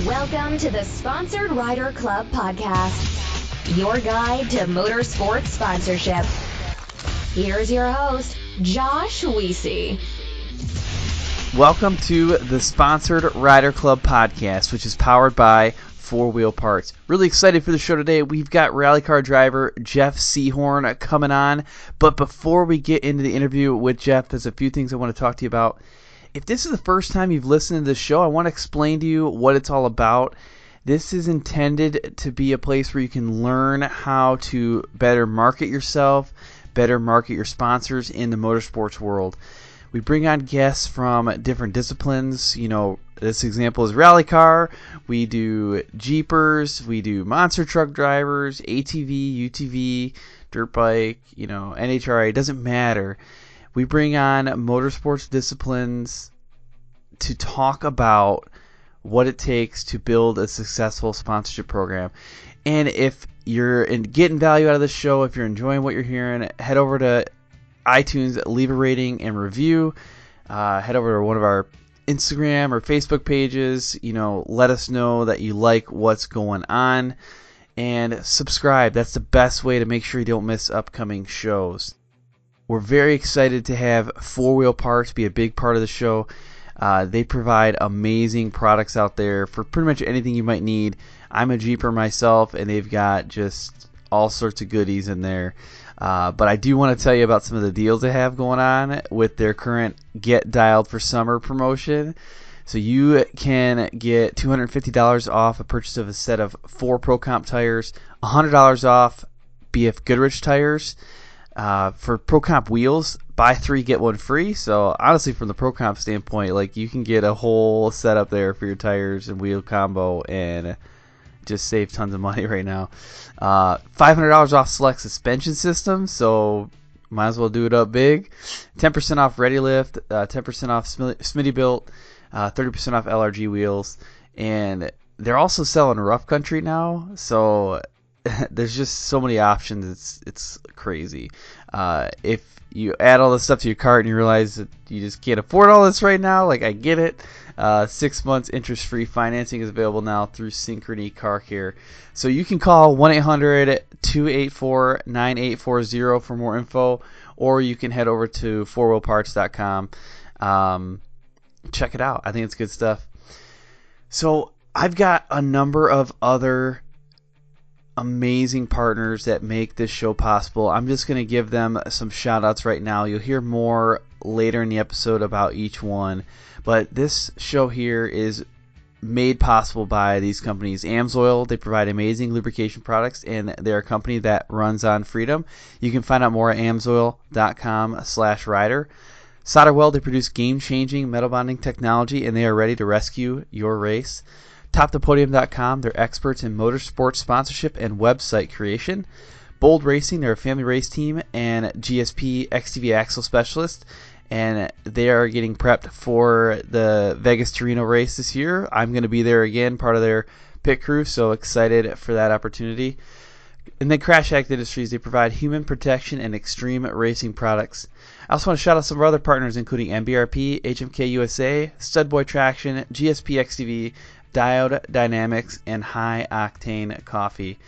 Welcome to the Sponsored Rider Club podcast, your guide to motorsports sponsorship. Here's your host, Josh Weesey. Welcome to the Sponsored Rider Club podcast, which is powered by 4-Wheel Parts. Really excited for the show today. We've got rally car driver Jeff Seehorn coming on. But before we get into the interview with Jeff, there's a few things I want to talk to you about. If this is the first time you've listened to this show, I want to explain to you what it's all about. This is intended to be a place where you can learn how to better market yourself, better market your sponsors in the motorsports world. We bring on guests from different disciplines. You know, this example is rally car. We do Jeepers. We do monster truck drivers, ATV, UTV, dirt bike, NHRA. It doesn't matter. We bring on motorsports disciplines to talk about what it takes to build a successful sponsorship program. And if you're getting value out of this show, if you're enjoying what you're hearing, head over to iTunes, leave a rating and review. Head over to one of our Instagram or Facebook pages. Let us know that you like what's going on. And subscribe. That's the best way to make sure you don't miss upcoming shows. We're very excited to have 4-Wheel Parts be a big part of the show. They provide amazing products out there for pretty much anything you might need. I'm a Jeeper myself, and they've got just all sorts of goodies in there. But I do want to tell you about some of the deals they have going on with their current Get Dialed for Summer promotion. So you can get $250 off a purchase of a set of 4 Pro Comp tires, $100 off BF Goodrich tires. For Pro Comp wheels, buy 3, get 1 free. So honestly, from the Pro Comp standpoint, you can get a whole setup there for your tires and wheel combo and just save tons of money right now. $500 off select suspension systems, so might as well do it up big. 10% off Ready Lift, 10% off Smittybilt, 30% off LRG wheels, and they're also selling Rough Country now. So there's just so many options. It's crazy. If you add all this stuff to your cart and you realize that you just can't afford all this right now, I get it. 6 months interest-free financing is available now through Synchrony Car Care. So you can call 1-800-284-9840 for more info, or you can head over to 4wheelparts.com. Check it out. I think it's good stuff. So I've got a number of other amazing partners that make this show possible. I'm just going to give them some shout outs right now. You'll hear more later in the episode about each one, but this show here is made possible by these companies. AMSOIL, they provide amazing lubrication products, and they're a company that runs on freedom. You can find out more at amsoil.com/rider. SolderWeld, they produce game-changing metal bonding technology, and they are ready to rescue your race. TopThePodium.com, they're experts in motorsports sponsorship and website creation. Bold Racing, they're a family race team and GSP XTV axle specialist, and they are getting prepped for the Vegas to Reno race this year. I'm going to be there again, part of their pit crew, so excited for that opportunity. And then Crash Act Industries, they provide human protection and extreme racing products. I also want to shout out some of our other partners, including MBRP, HMK USA, Studboy Traction, GSP XTV, Diode Dynamics, and High Octane Coffee.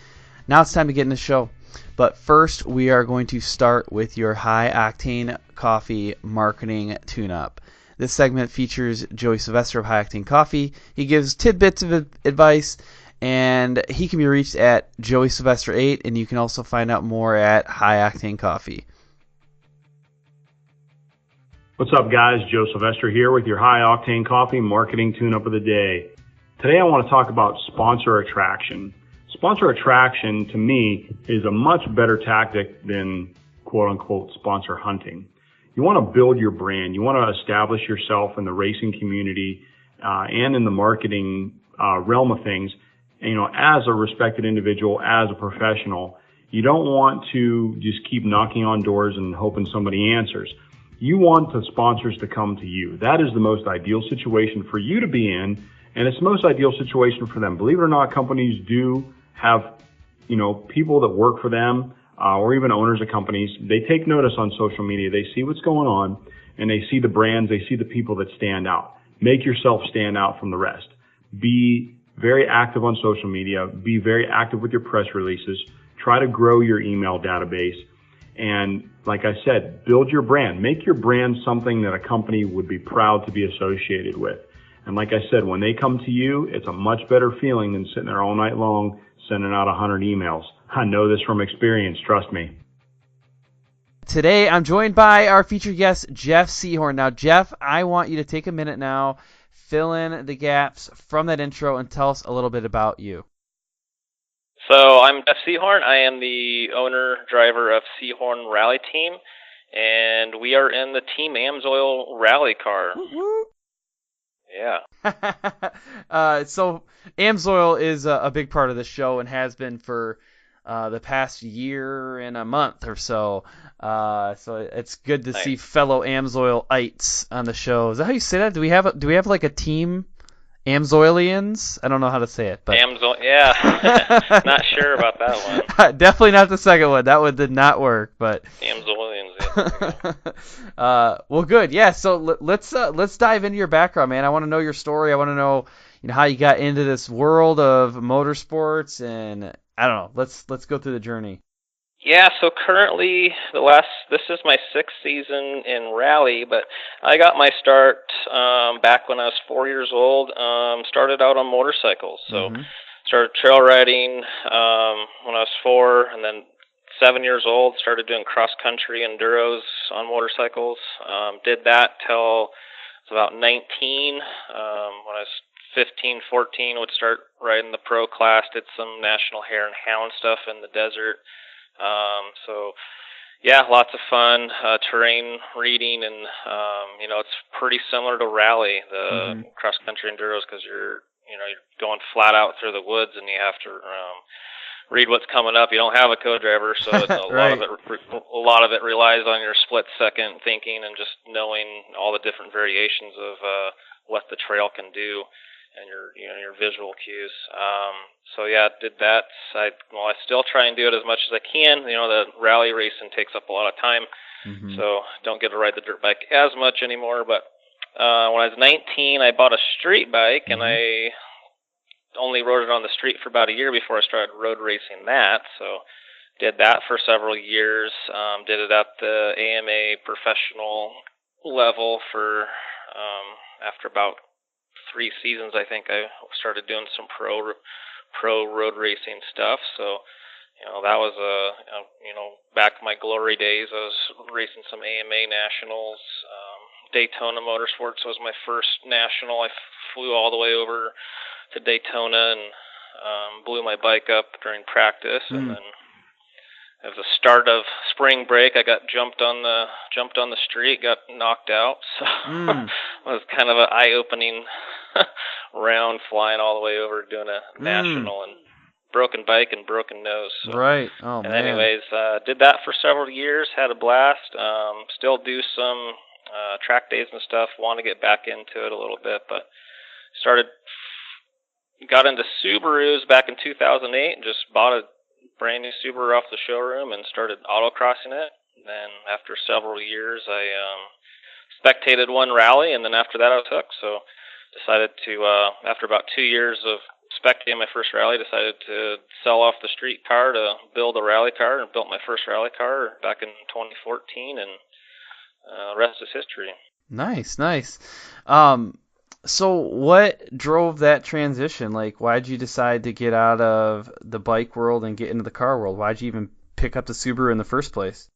Now it's time to get in the show. But first, we are going to start with your High Octane Coffee marketing tune-up. This segment features Joey Sylvester of High Octane Coffee. He gives tidbits of advice, and he can be reached at Joey Sylvester 8, and you can also find out more at High Octane Coffee. What's up, guys? Joe Sylvester here with your High Octane Coffee marketing tune-up of the day. Today I want to talk about sponsor attraction. Sponsor attraction, to me, is a much better tactic than quote-unquote sponsor hunting. You want to build your brand. You want to establish yourself in the racing community and in the marketing realm of things. And, as a respected individual, as a professional, you don't want to just keep knocking on doors and hoping somebody answers. You want the sponsors to come to you. That is the most ideal situation for you to be in. And it's the most ideal situation for them. Believe it or not, companies do have, people that work for them or even owners of companies. They take notice on social media. They see what's going on, and they see the brands. They see the people that stand out. Make yourself stand out from the rest. Be very active on social media, be very active with your press releases, try to grow your email database, and like I said, build your brand. Make your brand something that a company would be proud to be associated with. And like I said, when they come to you, it's a much better feeling than sitting there all night long sending out 100 emails. I know this from experience, trust me. Today, I'm joined by our featured guest, Jeff Seehorn. Now, Jeff, I want you to take a minute now, fill in the gaps from that intro, and tell us a little bit about you. So I'm Jeff Seehorn. I am the owner-driver of Seehorn Rally Team, and we are in the Team AMSOIL rally car. Woo-hoo. Yeah. So AMSOIL is a big part of the show and has been for the past year and a month or so. So it's good to see fellow AMSOIL-ites on the show. Is that how you say that? Do we have like a team AMSOILians? I don't know how to say it, but AMSOIL, yeah. Not sure about that one. Definitely not the second one. That one did not work, but AMSOILians. Yeah. Well, good. Yeah. So let's dive into your background, man. I want to know your story. I want to know, how you got into this world of motorsports, and I don't know. Let's go through the journey. Yeah, so currently this is my 6th season in rally, but I got my start back when I was 4 years old. Started out on motorcycles, so started trail riding when I was 4, and then 7 years old started doing cross country enduros on motorcycles. Did that till I was about 19. When I was 15, 14, would start riding the pro class. Did some national hare and hound stuff in the desert. So yeah, lots of fun, terrain reading, and, it's pretty similar to rally, the cross-country enduros, because you're going flat out through the woods, and you have to, read what's coming up. You don't have a co-driver, so it's right. a lot of it relies on your split-second thinking and just knowing all the different variations of, what the trail can do, and your visual cues. So yeah, did that. I still try and do it as much as I can. The rally racing takes up a lot of time, so don't get to ride the dirt bike as much anymore. But when I was 19, I bought a street bike, and I only rode it on the street for about a year before I started road racing that. So did that for several years. Did it at the AMA professional level for after about 3 seasons, I think I started doing some pro road racing stuff. So, that was back in my glory days. I was racing some AMA nationals. Daytona Motorsports was my first national. I flew all the way over to Daytona and blew my bike up during practice, and then at the start of spring break, I got jumped on the street, got knocked out. So it was kind of an eye-opening round, flying all the way over doing a national, and broken bike and broken nose. So. Right. Oh, man. Anyways, did that for several years, had a blast. Still do some track days and stuff. Want to get back into it a little bit, but got into Subarus back in 2008 and just bought a brand new Subaru off the showroom and started autocrossing it. Then after several years, I spectated one rally, and then after that I was hooked. So decided to, after about 2 years of spectating my first rally, decided to sell off the street car to build a rally car, and built my first rally car back in 2014, and the rest is history. Nice. So what drove that transition? Like, why'd you decide to get out of the bike world and get into the car world? Why'd you even pick up the Subaru in the first place?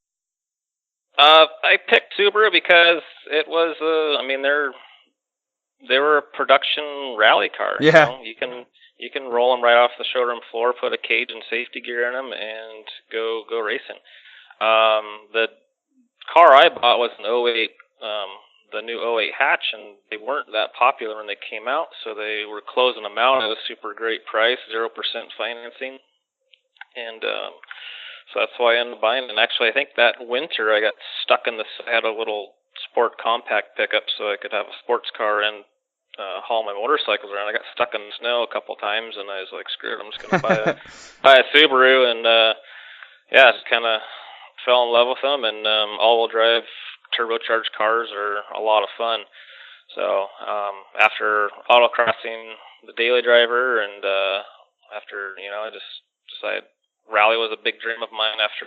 I picked Subaru because it was, they were a production rally car. Yeah. You can roll them right off the showroom floor, put a cage and safety gear in them, and go racing. The car I bought was an 08, the new 08 hatch, and they weren't that popular when they came out, so they were closing them out at a super great price, 0% financing, and so that's why I ended up buying it. And actually, I think that winter I got stuck in I had a little sport compact pickup, so I could have a sports car and haul my motorcycles around. I got stuck in the snow a couple times, and I was like, screw it, I'm just going to buy a Subaru, and just kind of fell in love with them, and all-wheel drive turbocharged cars are a lot of fun. So after autocrossing the daily driver, and after I just decided rally was a big dream of mine after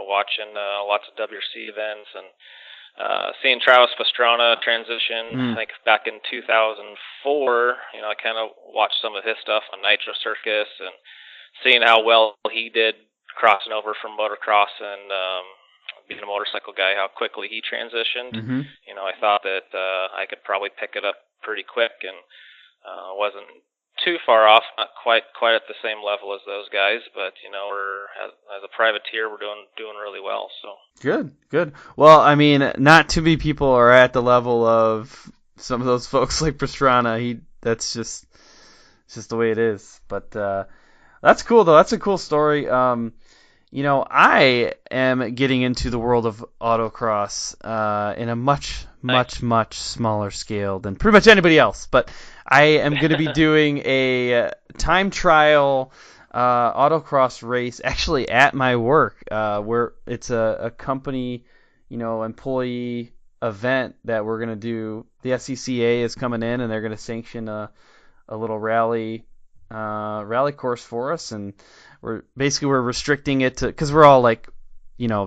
watching lots of WRC events and seeing Travis Pastrana transition. I think back in 2004, I kind of watched some of his stuff on Nitro Circus and seeing how well he did crossing over from motocross and being a motorcycle guy, how quickly he transitioned. I thought that I could probably pick it up pretty quick, and wasn't too far off, not quite at the same level as those guys, but we're as a privateer, we're doing really well. So good. Well, I mean, not too many people are at the level of some of those folks like Pastrana. That's just the way it is. But that's cool though. That's a cool story. I am getting into the world of autocross in a much smaller scale than pretty much anybody else. But I am going to be doing a time trial autocross race actually at my work, where it's a company, employee event that we're going to do. The SCCA is coming in and they're going to sanction a little rally course for us, and we're restricting it to, because we're all like,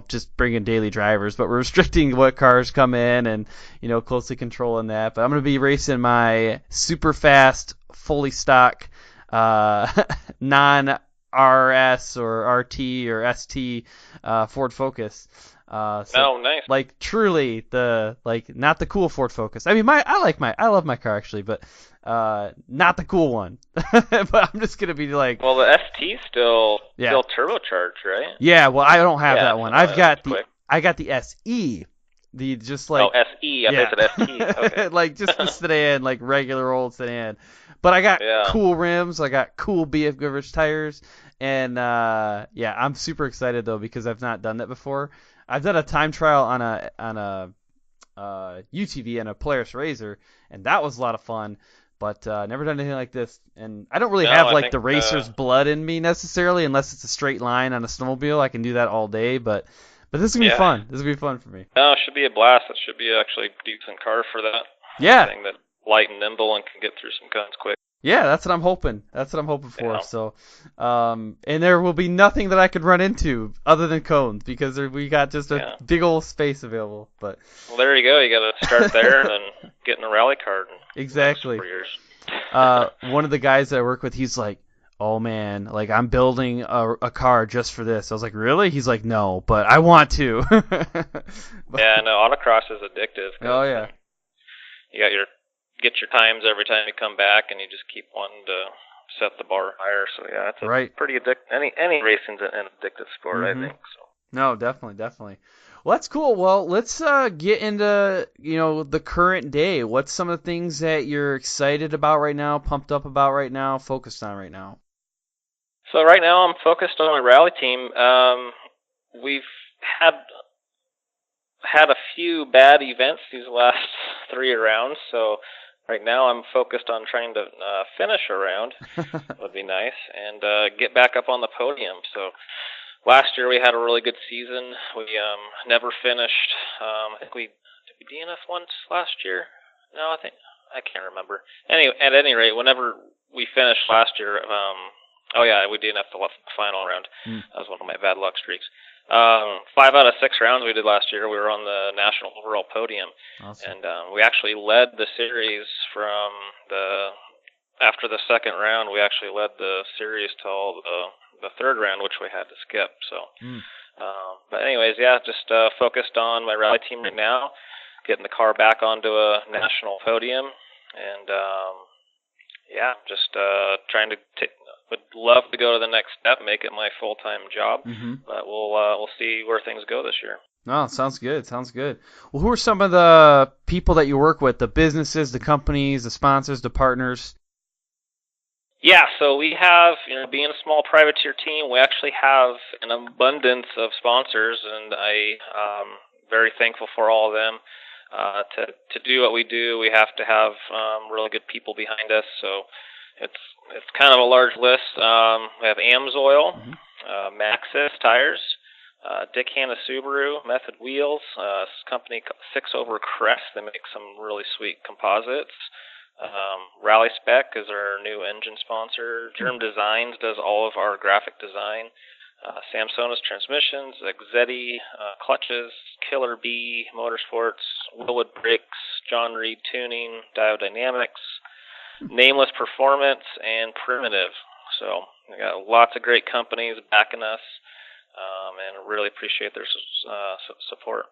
just bringing daily drivers, but we're restricting what cars come in and, closely controlling that. But I'm going to be racing my super fast, fully stock, non-RS or RT or ST Ford Focus. Nice. Like truly not the cool Ford Focus. I mean, I love my car actually, but not the cool one. But I'm just gonna be like. Well, the ST still turbocharged, right? Yeah. Well, I don't have that one. I got the SE. The just like. Oh, SE. I thought it said ST. Okay. Like just the sedan, like regular old sedan. But I got cool rims. I got cool BF Goodrich tires, and I'm super excited though because I've not done that before. I've done a time trial on a UTV and a Polaris Razor, and that was a lot of fun. But never done anything like this, and I don't really have the racer's blood in me necessarily, unless it's a straight line on a snowmobile. I can do that all day, but this is gonna be fun. This is gonna be fun for me. No, it should be a blast. It should be actually a decent car for that. Yeah. Thing that light and nimble and can get through some guns quick. Yeah, that's what I'm hoping. That's what I'm hoping for. Yeah. So, and there will be nothing that I could run into other than cones because we got just a big old space available. But well, there you go. You got to start there and then get in a rally car. Exactly. One of the guys that I work with, he's like, "Oh man, like I'm building a car just for this." I was like, "Really?" He's like, "No, but I want to." Yeah, no, autocross is addictive. Oh yeah. You get your times every time you come back, and you just keep wanting to set the bar higher. So yeah, it's pretty addictive. Any racing's an addictive sport, I think. So. No, definitely. Well, that's cool. Well, let's get into the current day. What's some of the things that you're excited about right now, pumped up about right now, focused on right now? So right now I'm focused on my rally team. We've had a few bad events these last 3 rounds, so right now I'm focused on trying to finish a round. Would be nice, and get back up on the podium. So last year we had a really good season. We never finished. I think did we DNF once last year? No, I can't remember. Anyway, at any rate, whenever we finished last year, we DNF'd the final round. That was one of my bad luck streaks. 5 out of 6 rounds we did last year, we were on the national overall podium. Awesome. And we actually led the series from after the second round. We actually led the series till the third round, which we had to skip. So, but anyways, just focused on my rally team right now, getting the car back onto a national podium, and just trying to would love to go to the next step, make it my full-time job, but we'll see where things go this year. Oh, sounds good. Well, who are some of the people that you work with, the businesses, the companies, the sponsors, the partners? Yeah, so we have, being a small privateer team, we actually have an abundance of sponsors, and I'm very thankful for all of them. To do what we do, we have to have really good people behind us, so it's kind of a large list. We have AMSOIL, Maxxis Tires, Dick Hanna Subaru, Method Wheels, this company 6 Over Crest. They make some really sweet composites. Rally Spec is our new engine sponsor. Germ Designs does all of our graphic design. Samsonis Transmissions, Exetti Clutches, Killer B Motorsports, Willwood Brakes, John Reed Tuning, Diodynamics, Nameless Performance, and Primitive. So we got lots of great companies backing us, and really appreciate their support.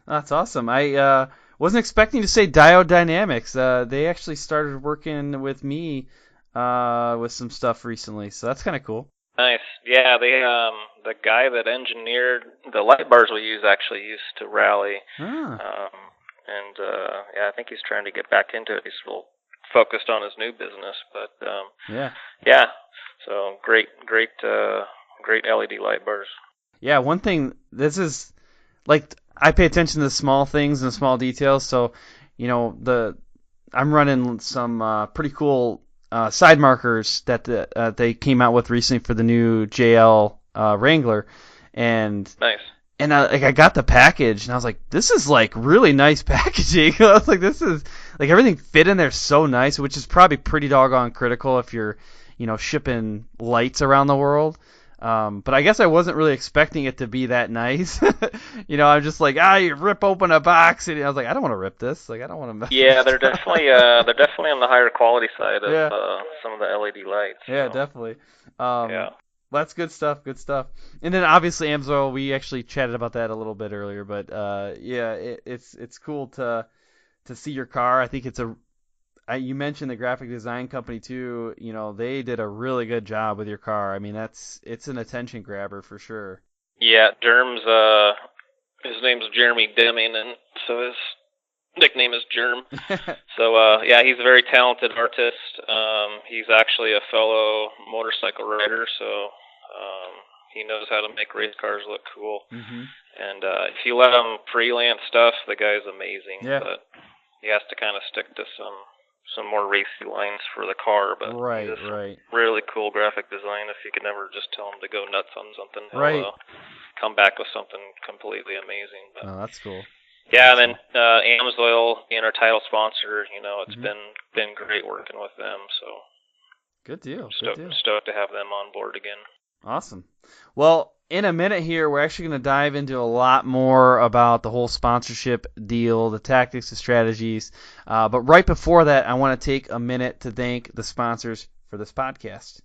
That's awesome. I wasn't expecting to say Diodynamics. They actually started working with me with some stuff recently, so that's kind of cool. Nice. Yeah, the guy that engineered the light bars we use actually used to rally. And I think he's trying to get back into it. He's still focused on his new business, but yeah. So great LED light bars. Yeah, one thing, this is like, I pay attention to the small things and the small details. So, I'm running some pretty cool side markers that they came out with recently for the new JL Wrangler, and nice. And I got the package, and I was like, this is like really nice packaging. I was like, this is like everything fit in there so nice, which is probably pretty doggone critical if you're shipping lights around the world. But I guess I wasn't really expecting it to be that nice. I'm just like, you rip open a box, and I was like, I don't want to rip this. Like, I don't want to. Yeah, they're definitely on the higher quality side of some of the LED lights. Yeah, so. Definitely. That's good stuff. Good stuff. And then obviously AMSOIL, we actually chatted about that a little bit earlier, but it's cool to see your car. I think you mentioned the graphic design company too. They did a really good job with your car. I mean, it's an attention grabber for sure. Yeah, Germ's his name's Jeremy Deming, and so his nickname is Germ. So he's a very talented artist. He's actually a fellow motorcycle rider, so he knows how to make race cars look cool. Mm-hmm. And if you let him freelance stuff, the guy's amazing. Yeah. But he has to kind of stick to some more racy lines for the car, but right. Really cool graphic design. If you could never just tell him to go nuts on something, he'll come back with something completely amazing. But, that's cool. Yeah, and then AMSOIL being our title sponsor, it's been great working with them. So good deal. Stoked to have them on board again. Awesome. Well, in a minute here, we're actually going to dive into a lot more about the whole sponsorship deal, the tactics, the strategies. But right before that, I want to take a minute to thank the sponsors for this podcast.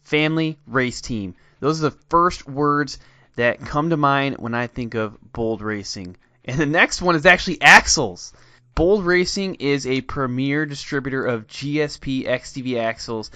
Family Race Team. Those are the first words that come to mind when I think of Bold Racing. And the next one is actually axles. Bold Racing is a premier distributor of GSP XTV axles.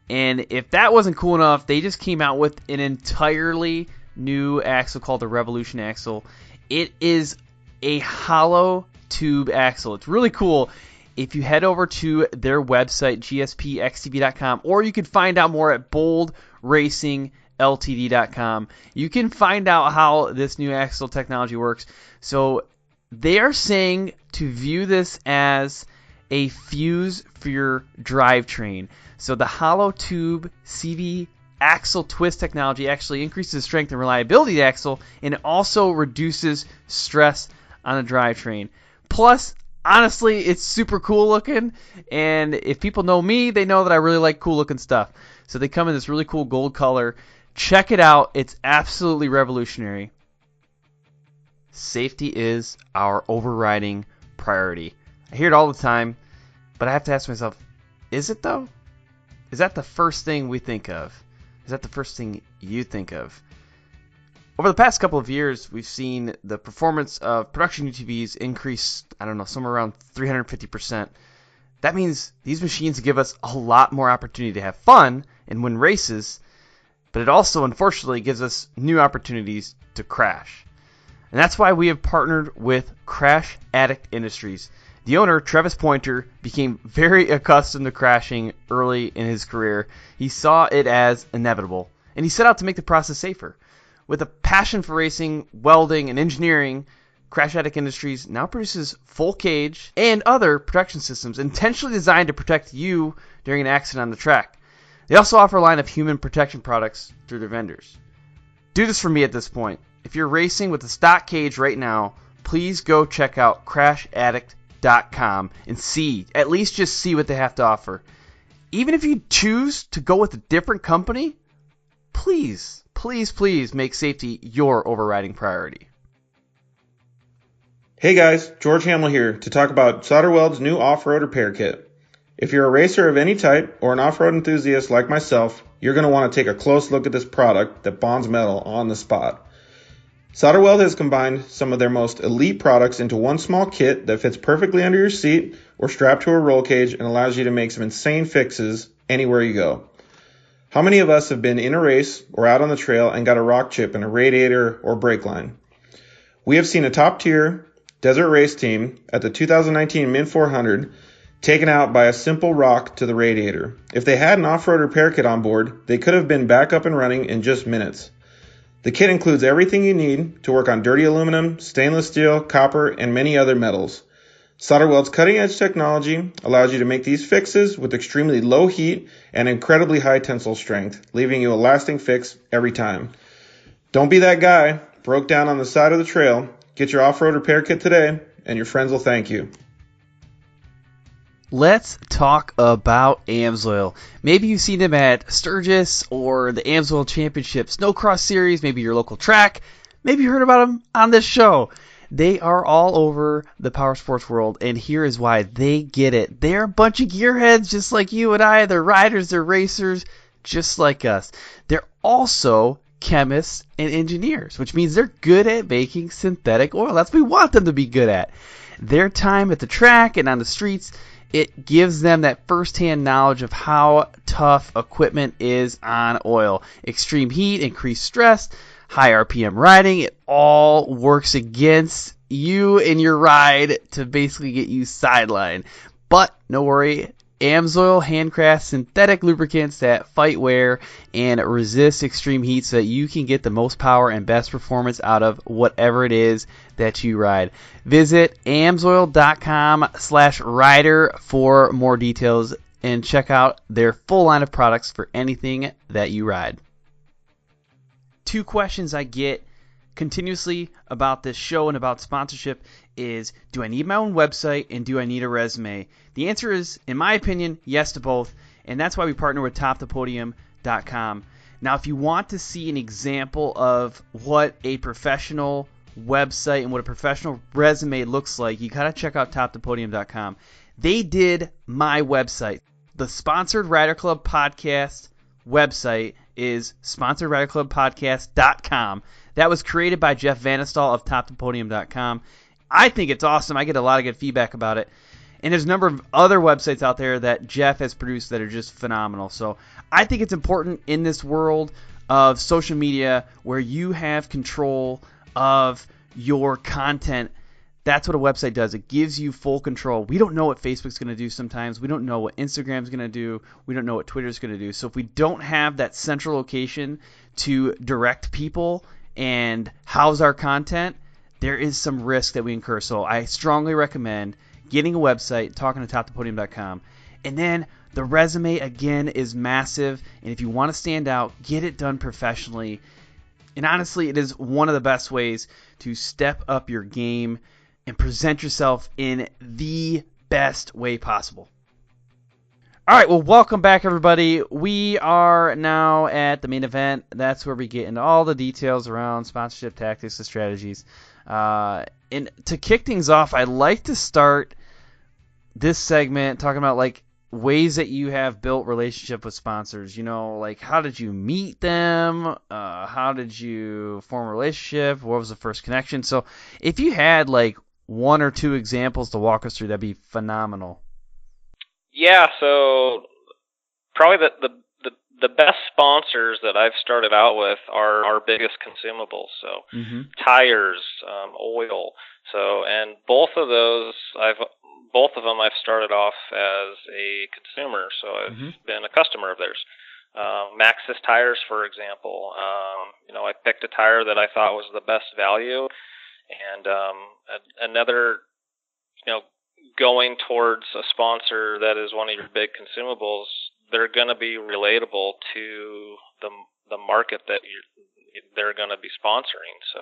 And if that wasn't cool enough, they just came out with an entirely new axle called the Revolution axle. It is a hollow tube axle. It's really cool. If you head over to their website, gspxtv.com, or you can find out more at boldracingltd.com, you can find out how this new axle technology works. So they are saying to view this as a fuse for your drivetrain. So the hollow tube CV axle twist technology actually increases the strength and reliability of the axle, and it also reduces stress on the drivetrain. Plus, honestly, it's super cool looking, and if people know me, they know that I really like cool looking stuff. So they come in this really cool gold color. Check it out. It's absolutely revolutionary. Safety is our overriding priority. I hear it all the time, but I have to ask myself, is it though? Is that the first thing we think of? Is that the first thing you think of? Over the past couple of years, we've seen the performance of production UTVs increase, somewhere around 350%. That means these machines give us a lot more opportunity to have fun and win races, but it also, unfortunately, gives us new opportunities to crash. And that's why we have partnered with Crash Addict Industries. The owner, Travis Pointer, became very accustomed to crashing early in his career. He saw it as inevitable, and he set out to make the process safer. With a passion for racing, welding, and engineering, Crash Addict Industries now produces full cage and other protection systems intentionally designed to protect you during an accident on the track. They also offer a line of human protection products through their vendors. Do this for me at this point. If you're racing with a stock cage right now, please go check out crashaddict.com. SolderWeld.com and at least just see what they have to offer. Even if you choose to go with a different company, please make safety your overriding priority. Hey guys, George Hamill here to talk about SolderWeld's new off-road repair kit. If you're a racer of any type or an off-road enthusiast like myself, you're going to want to take a close look at this product that bonds metal on the spot. SolderWeld has combined some of their most elite products into one small kit that fits perfectly under your seat or strapped to a roll cage and allows you to make some insane fixes anywhere you go. How many of us have been in a race or out on the trail and got a rock chip in a radiator or brake line? We have seen a top-tier desert race team at the 2019 Min 400 taken out by a simple rock to the radiator. If they had an off-road repair kit on board, they could have been back up and running in just minutes. The kit includes everything you need to work on dirty aluminum, stainless steel, copper, and many other metals. SolderWeld's cutting-edge technology allows you to make these fixes with extremely low heat and incredibly high tensile strength, leaving you a lasting fix every time. Don't be that guy broke down on the side of the trail. Get your off-road repair kit today, and your friends will thank you. Let's talk about AMSOIL. Maybe you've seen them at Sturgis or the AMSOIL Championship Snowcross Series, maybe your local track. Maybe you heard about them on this show. They are all over the power sports world, and here is why. They get it. They're a bunch of gearheads just like you and I. They're riders, they're racers, just like us. They're also chemists and engineers, which means they're good at making synthetic oil. That's what we want them to be good at. Their time at the track and on the streets, it gives them that first-hand knowledge of how tough equipment is on oil. Extreme heat, increased stress, high RPM riding, it all works against you and your ride to basically get you sidelined. But no worry, AMSOIL handcrafts synthetic lubricants that fight wear and resist extreme heat so that you can get the most power and best performance out of whatever it is that you ride. Visit amsoil.com/rider for more details and check out their full line of products for anything that you ride. Two questions I get continuously about this show and about sponsorship is, do I need my own website and do I need a resume? The answer is, in my opinion, yes to both, and that's why we partner with TopThePodium.com. Now, if you want to see an example of what a professional website and what a professional resume looks like, you gotta check out TopThePodium.com. They did my website. The Sponsored Rider Club Podcast website is SponsoredRiderClubPodcast.com. That was created by Jeff Vanistal of TopThePodium.com. I think it's awesome. I get a lot of good feedback about it. And there's a number of other websites out there that Jeff has produced that are just phenomenal. So I think it's important in this world of social media where you have control of your content. That's what a website does. It gives you full control. We don't know what Facebook's going to do sometimes. We don't know what Instagram's going to do. We don't know what Twitter's going to do. So if we don't have that central location to direct people and house our content, there is some risk that we incur. So I strongly recommend getting a website, talking to TopThePodium.com. And then the resume, again, is massive. And if you want to stand out, get it done professionally. And honestly, it is one of the best ways to step up your game and present yourself in the best way possible. All right, well, welcome back, everybody. We are now at the main event. That's where we get into all the details around sponsorship tactics and strategies. And to kick things off, I'd like to start this segment talking about like ways that you have built relationship with sponsors. You know, like how did you meet them? How did you form a relationship? What was the first connection? So if you had like one or two examples to walk us through, that'd be phenomenal. Yeah, so probably the best sponsors that I've started out with are our biggest consumables. So tires, oil. So, and both of them I've started off as a consumer. So I've been a customer of theirs. Maxxis tires, for example. I picked a tire that I thought was the best value, and another, going towards a sponsor that is one of your big consumables, they're going to be relatable to the market that they're going to be sponsoring. So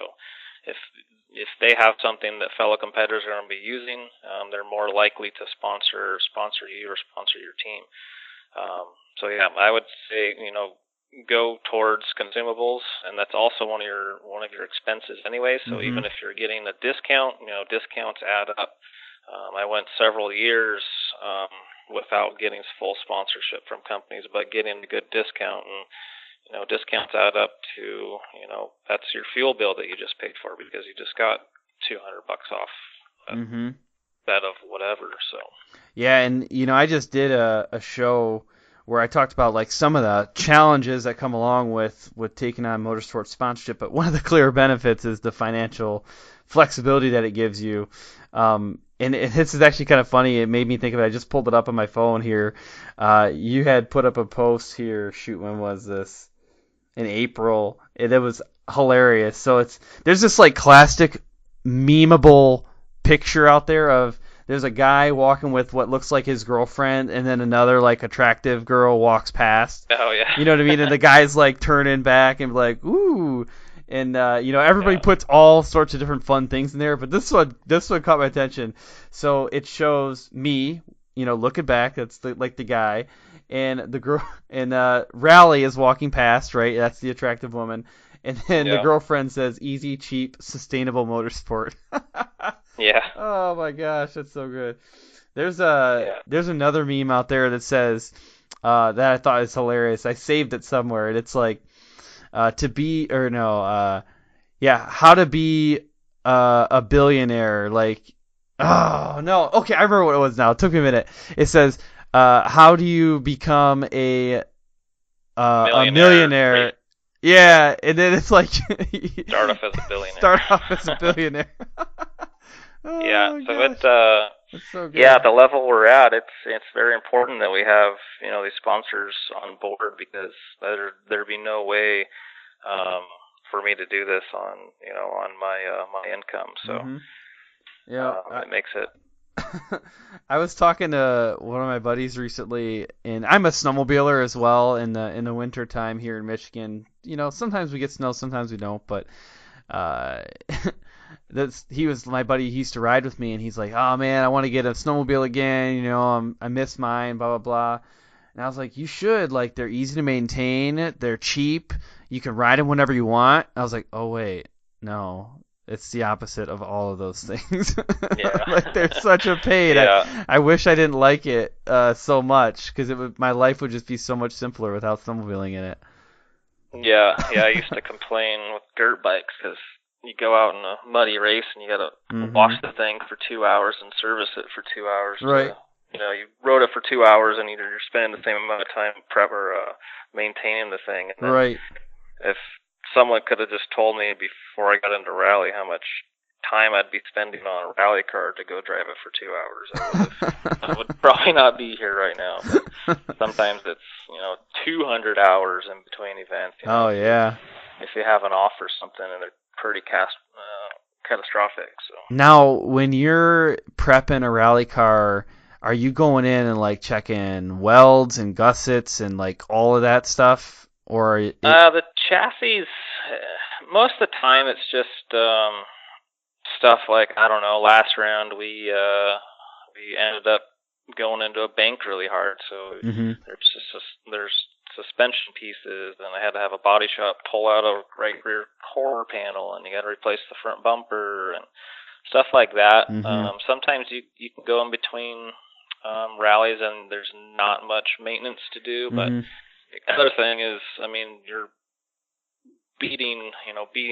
if they have something that fellow competitors are going to be using, they're more likely to sponsor you or sponsor your team. So yeah, I would say, go towards consumables, and that's also one of your expenses anyway. So even if you're getting a discount, discounts add up. I went several years without getting full sponsorship from companies, but getting a good discount, and discounts add up to that's your fuel bill that you just paid for because you just got $200 off that of whatever. So yeah, and I just did a show where I talked about like some of the challenges that come along with taking on motorsport sponsorship, but one of the clear benefits is the financial flexibility that it gives you. And this is actually kind of funny. It made me think of it. I just pulled it up on my phone here. You had put up a post here. Shoot, when was this? In April. It was hilarious. So there's this like classic memeable picture out there of there's a guy walking with what looks like his girlfriend, and then another like attractive girl walks past. Oh yeah. You know what I mean? And the guy's like turning back and like, ooh. And everybody puts all sorts of different fun things in there, but this one caught my attention. So it shows me, looking back. That's the guy, and the girl, and Rally is walking past. Right, that's the attractive woman, and then the girlfriend says, "Easy, cheap, sustainable motorsport." Yeah. Oh my gosh, that's so good. There's another meme out there that says that I thought is hilarious. I saved it somewhere, and it's like. How to be a billionaire. Like, oh no, okay, I remember what it was now. It took me a minute. It says, how do you become a millionaire? Yeah, and then it's like start off as a billionaire. Start off as a billionaire. Oh, yeah, so it's so good. Yeah, at the level we're at, it's very important that we have these sponsors on board, because there'd be no way for me to do this on my income. So it makes it. I was talking to one of my buddies recently, and I'm a snowmobiler as well. In the winter time here in Michigan, sometimes we get snow, sometimes we don't, but he was my buddy. He used to ride with me, and he's like, "Oh man, I want to get a snowmobile again. I miss mine. Blah blah blah." And I was like, "You should. Like, they're easy to maintain. They're cheap. You can ride them whenever you want." I was like, "Oh wait, no, it's the opposite of all of those things." Yeah. Like, they're such a pain. Yeah. I wish I didn't like it so much, because my life would just be so much simpler without snowmobiling in it. Yeah. I used to complain with dirt bikes because you go out in a muddy race and you got to wash the thing for 2 hours and service it for 2 hours. Right. You rode it for 2 hours and you're spending the same amount of time maintaining the thing. And right. If someone could have just told me before I got into rally how much time I'd be spending on a rally car to go drive it for 2 hours, I would probably not be here right now. But sometimes it's 200 hours in between events. Oh yeah. If you have an off or something, and they're pretty catastrophic. So now, when you're prepping a rally car, are you going in and like checking welds and gussets and like all of that stuff, or the chassis? Most of the time, it's just stuff like, I don't know. Last round, we ended up going into a bank really hard, so there's suspension pieces, and I had to have a body shop pull out a right rear quarter panel, and you got to replace the front bumper and stuff like that. Sometimes you can go in between rallies and there's not much maintenance to do, but the other thing is, you're beating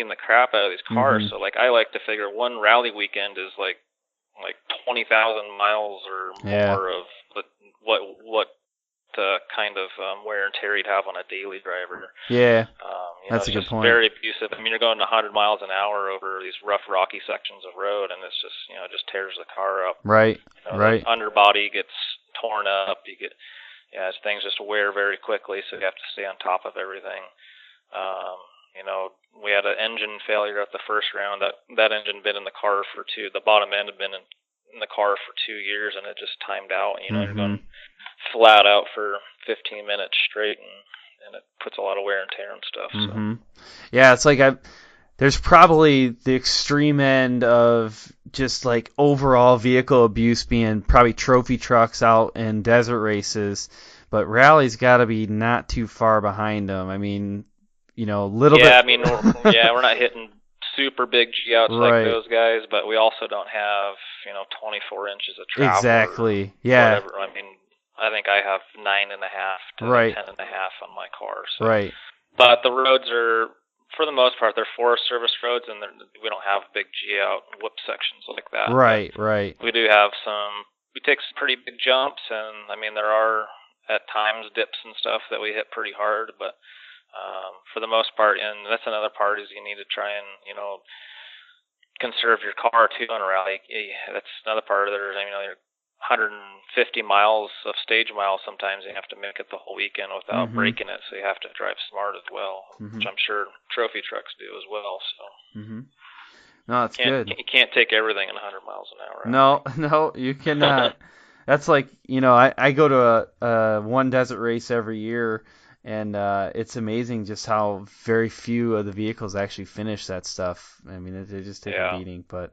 the crap out of these cars. So like, I like to figure one rally weekend is like 20,000 miles or more of what kind of wear and tear you'd have on a daily driver. Yeah, that's a good point. Very abusive. You're going 100 miles an hour over these rough, rocky sections of road, and it's just, it just tears the car up. Right, right. The underbody gets torn up. Things just wear very quickly, so you have to stay on top of everything. We had an engine failure at the first round. That engine had been in the car the bottom end had been in the car for 2 years, and it just timed out. You're going flat out for 15 minutes straight, and it puts a lot of wear and tear and stuff. So. Yeah, it's like there's probably the extreme end of just like overall vehicle abuse being probably trophy trucks out in desert races, but rally's got to be not too far behind them. I mean, a little bit. Yeah, I mean, we're not hitting super big G-outs right. like those guys, but we also don't have 24 inches of travel. Exactly. Yeah. Whatever. I mean, I think I have 9.5 to right. 10.5 on my car. So. Right. But the roads are, for the most part, they're Forest Service roads, and we don't have big G-out whip sections like that. Right. Right. We do have we take some pretty big jumps, and I mean, there are at times dips and stuff that we hit pretty hard, but for the most part, and that's another part, is you need to try and conserve your car too on a rally. That's another part. There's 150 miles of stage miles sometimes you have to make it the whole weekend without breaking it, so you have to drive smart as well, which I'm sure trophy trucks do as well. So no, that's good. You can't take everything in 100 miles an hour. No, you cannot. That's like, I go to a one desert race every year, and it's amazing just how very few of the vehicles actually finish that stuff. I mean, they just take a beating. But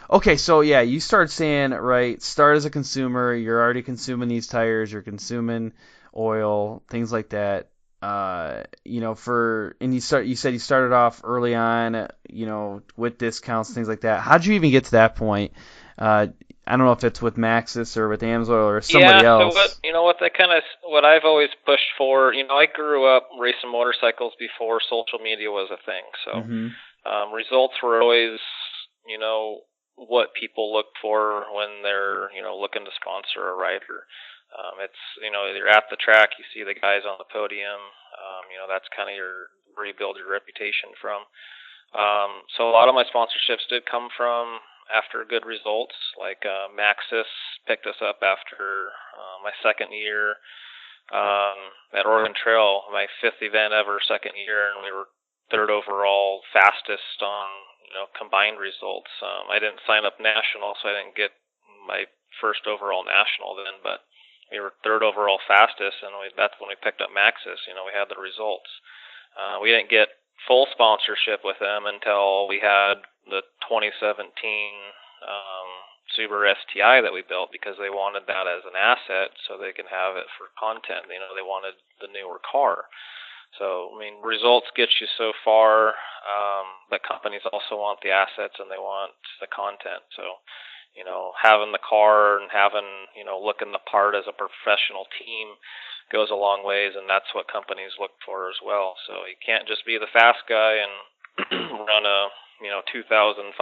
okay, so yeah, you start saying, right, start as a consumer. You're already consuming these tires. You're consuming oil, things like that. You said you started off early on, with discounts, things like that. How'd you even get to that point? I don't know if it's with Maxxis or with AMSOIL or somebody else. So what I've always pushed for, I grew up racing motorcycles before social media was a thing. So results were always, what people look for when they're, looking to sponsor a rider. It's, you're at the track, you see the guys on the podium, that's kind of where you build your reputation from. So a lot of my sponsorships did come from after good results, like Maxxis picked us up after my second year at Oregon Trail, my 5th event ever, second year, and we were 3rd overall fastest on combined results. I didn't sign up national, so I didn't get my 1st overall national then, but we were 3rd overall fastest, and that's when we picked up Maxxis. We had the results. We didn't get full sponsorship with them until we had the 2017 Subaru STI that we built, because they wanted that as an asset so they can have it for content. They wanted the newer car. So, I mean, results get you so far, but companies also want the assets and they want the content. So, having the car and having, looking the part as a professional team goes a long ways, and that's what companies look for as well. So you can't just be the fast guy and run a 2005.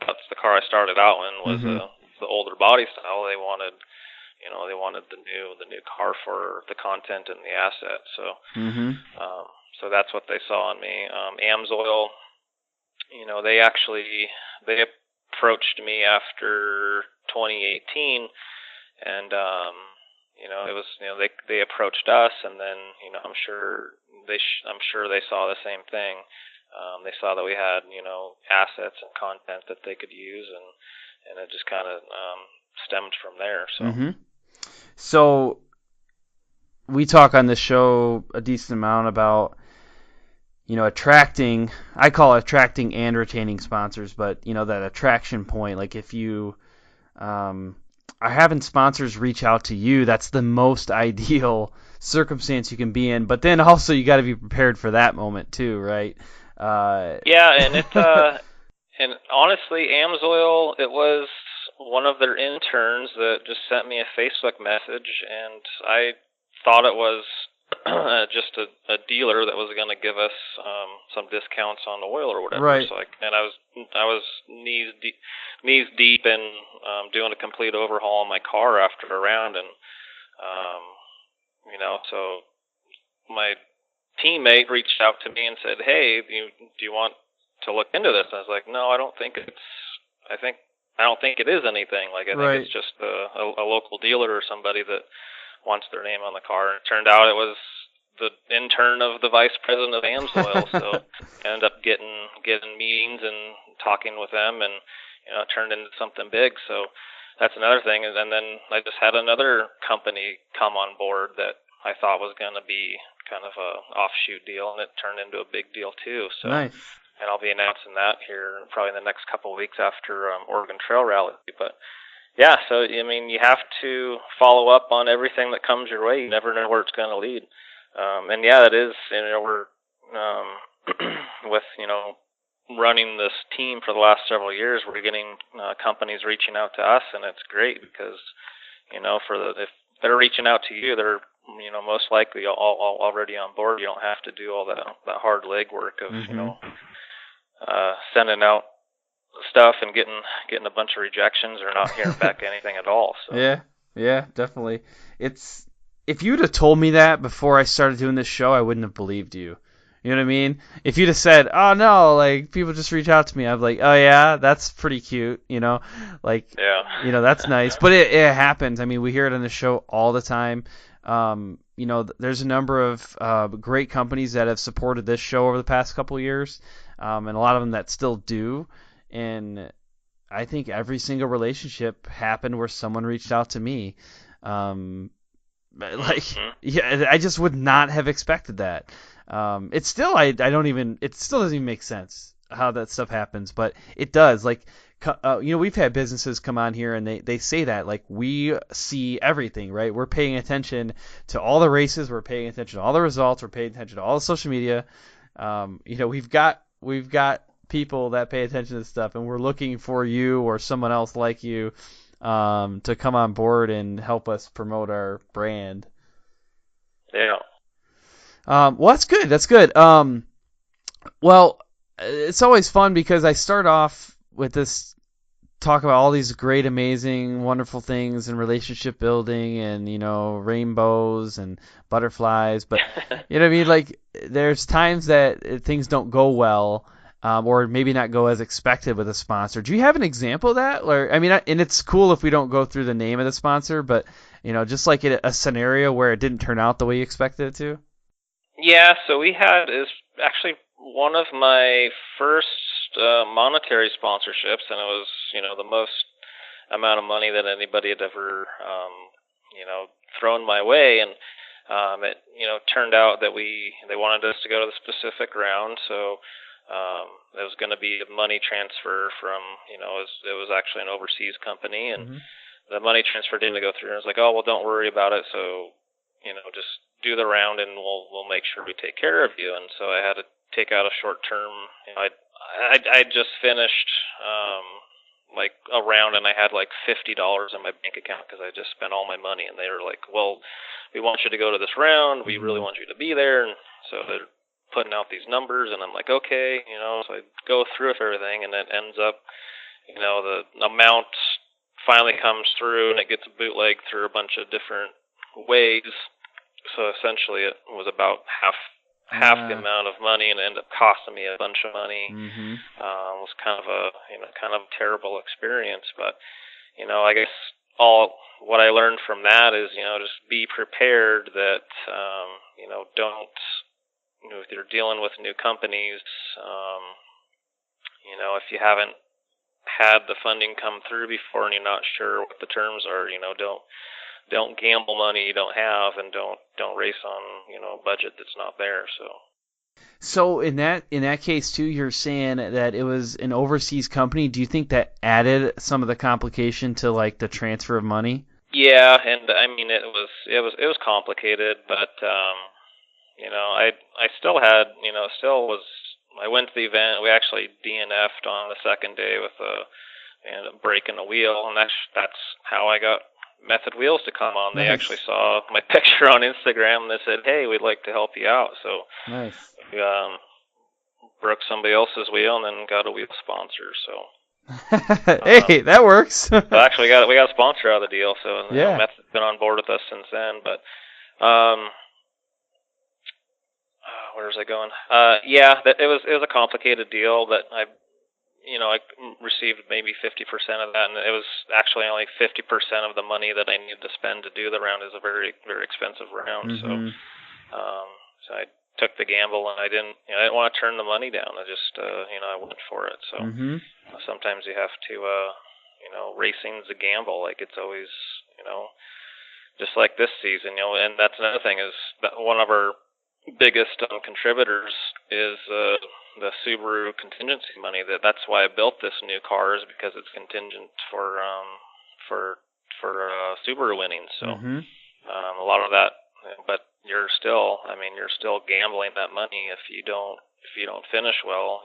That's the car I started out in, was the older body style. They wanted the new car for the content and the asset. So so that's what they saw in me. AMSOIL, they approached me after 2018, and it was they approached us, and then I'm sure they saw the same thing. They saw that we had assets and content that they could use, and it just kind of stemmed from there. So so we talk on this show a decent amount about attracting, I call it attracting and retaining sponsors, but that attraction point, like if you are having sponsors reach out to you, that's the most ideal circumstance you can be in. But then also you got to be prepared for that moment too, right? Yeah, and it's and honestly, AMSOIL, it was one of their interns that just sent me a Facebook message, and I thought it was just a dealer that was going to give us some discounts on oil or whatever. Right. So I was knees deep in doing a complete overhaul on my car after a round, and so my teammate reached out to me and said, "Hey, do you want to look into this?" And I was like, "No, I don't think it is anything. Like, I think it's just a local dealer or somebody that wants their name on the car." And it turned out it was the intern of the vice president of AMSOIL. So I ended up getting meetings and talking with them, and it turned into something big. So that's another thing. And then I just had another company come on board that I thought was going to be kind of a offshoot deal, and it turned into a big deal too. So, nice. And I'll be announcing that here probably in the next couple of weeks after Oregon Trail Rally. But yeah, so I mean, you have to follow up on everything that comes your way. You never know where it's going to lead. And yeah, it is. We're with running this team for the last several years. We're getting companies reaching out to us, and it's great because if they're reaching out to you, they're most likely all already on board. You don't have to do all that hard legwork of sending out stuff and getting a bunch of rejections or not hearing back anything at all. So. Yeah, definitely. If you'd have told me that before I started doing this show, I wouldn't have believed you. You know what I mean? If you'd have said, "Oh no, like people just reach out to me," I'm like, "Oh yeah, that's pretty cute," that's nice. But it happens. I mean, we hear it on the show all the time. There's a number of great companies that have supported this show over the past couple of years, and a lot of them that still do. And I think every single relationship happened where someone reached out to me. I just would not have expected that. It still doesn't even make sense how that stuff happens, but it does. We've had businesses come on here and they say that, like, we see everything, right? We're paying attention to all the races, we're paying attention to all the results, we're paying attention to all the social media. We've got people that pay attention to stuff, and we're looking for you or someone else like you to come on board and help us promote our brand. Yeah. Well, that's good. Well, it's always fun because I start off with this talk about all these great, amazing, wonderful things and relationship building and, rainbows and butterflies. But, you know what I mean? Like, there's times that things don't go well, or maybe not go as expected with a sponsor. Do you have an example of that? And it's cool if we don't go through the name of the sponsor, but, just like a scenario where it didn't turn out the way you expected it to? Yeah, so we had is actually one of my first monetary sponsorships, and it was the most amount of money that anybody had ever thrown my way, and it turned out that they wanted us to go to the specific round, so it was going to be a money transfer from it was actually an overseas company, and the money transfer didn't go through, and I was like, oh well, don't worry about it, so just do the round and we'll make sure we take care of you. And so I had to take out a short term. I just finished a round and I had like $50 in my bank account because I just spent all my money. And they were like, well, we want you to go to this round. We really want you to be there. And so they're putting out these numbers, and I'm like, okay, so I go through with everything, and it ends up, the amount finally comes through and it gets bootlegged through a bunch of different ways. So essentially it was about half the amount of money, and it ended up costing me a bunch of money. It was kind of a terrible experience, but I guess what I learned from that is just be prepared that don't if you're dealing with new companies, if you haven't had the funding come through before and you're not sure what the terms are, don't gamble money you don't have, and don't race on a budget that's not there. So in that case too, you're saying that it was an overseas company. Do you think that added some of the complication to like the transfer of money? Yeah, and I mean it was complicated, but I still had I went to the event. We actually DNF'd on the second day with a break in the wheel, and that's how I got Method Wheels to come on. Nice. They actually saw my picture on Instagram and they said, hey, we'd like to help you out. So nice. We broke somebody else's wheel and then got a wheel sponsor. So hey, that works. So actually we got a sponsor out of the deal. So yeah. Method's been on board with us since then. But where was I going? It was a complicated deal that I received maybe 50% of that, and it was actually only 50% of the money that I needed to spend to do the round. Is a very, very expensive round. So I took the gamble, and I didn't want to turn the money down. I just, I went for it. So sometimes you have to, racing's a gamble. Like it's always, just like this season, and that's another thing is that one of our biggest contributors is the Subaru contingency money. That's why I built this new car, is because it's contingent for Subaru winning. So a lot of that, but you're still gambling that money if you don't finish well.